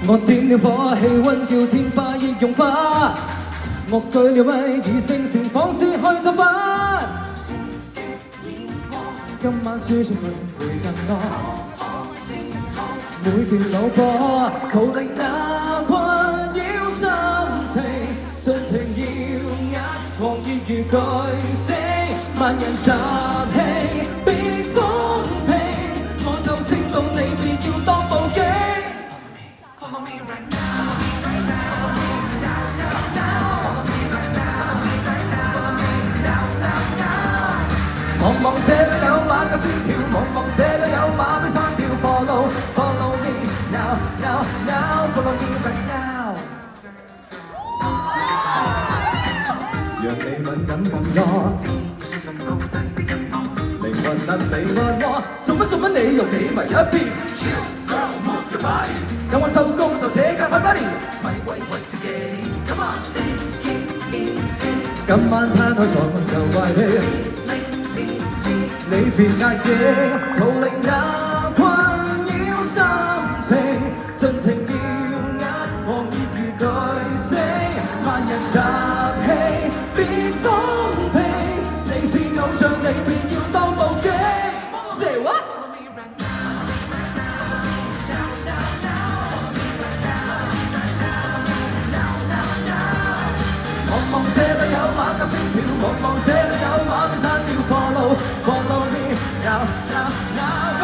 我點了火，氣溫叫天花亦融化。我舉了咪，以聲線放肆去奏法。今晚輸出去陪近我，每段路過，逃離那困擾心情，盡情耀眼，狂熱如巨星，萬人集氣，別裝屁，我就升到你便要當報警。Follow me right now. Follow me right now. 望望這裏有馬嘅線條，望望這裏有馬尾山跳 Follow me now now now Follow me right now。讓你敏感更多，靈魂能你愛我，做乜你用你為一邊 Chill girl move your body， 有玩收工就扯架 my body， 咪為自己 Come on take it easy， 今晚攤開爽又怪氣。你別壓抑，逃離那困擾心情，盡情耀眼，狂熱如巨星，萬人集氣，別裝屁，你是偶像，你便要當報警。Say what？ 望望這裏有馬甲線條，望望這裏有馬尾山跳 Follow me now now go。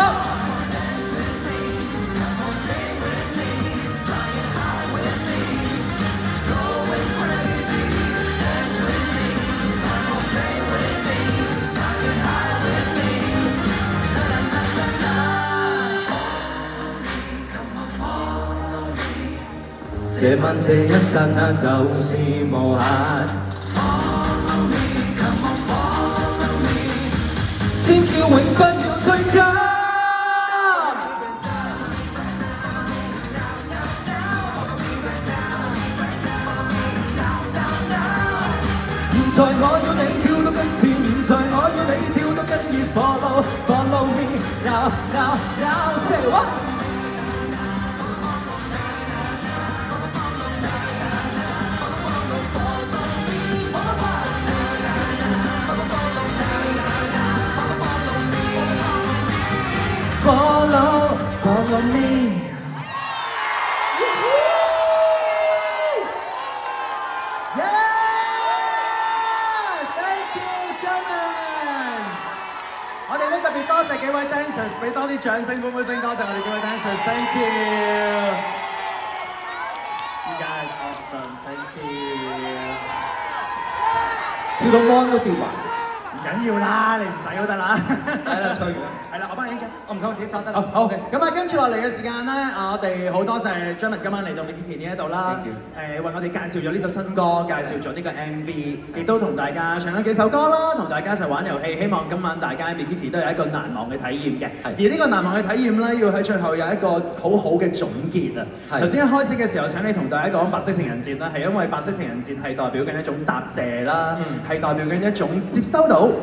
這晚這一剎那就是無限。尖叫永不要退卻。現在我要你跳到跟前，現在我要你跳到跟熱 Follow me now now now say what？Follow me。Thank you, gentlemen。我哋呢特別多謝幾位 dancers， 俾多啲掌聲，歡呼聲，多謝我哋幾位 dancers。Thank you。You guys awesome. Thank you。跳到安都掉埋。唔緊要啦，你唔使都得啦。係啦，吹完啦。係啦，我幫你影張。我唔夠自己揸得啦。好，咁啊，跟住落嚟嘅時間咧，我哋好多謝張文今晚嚟到 Mikiki 呢一度啦。為我哋介紹咗呢首新歌，介紹咗呢個 MV， 亦都同大家唱咗幾首歌啦，同大家一齊玩遊戲。希望今晚大家 Mikiki 都有一個難忘嘅體驗嘅。而呢個難忘嘅體驗咧，要喺最後有一個好好嘅總結啊。頭先一開始嘅時候，請你同大家講白色情人節啦，係因為白色情人節係代表緊一種答謝啦，係代表緊一種接收到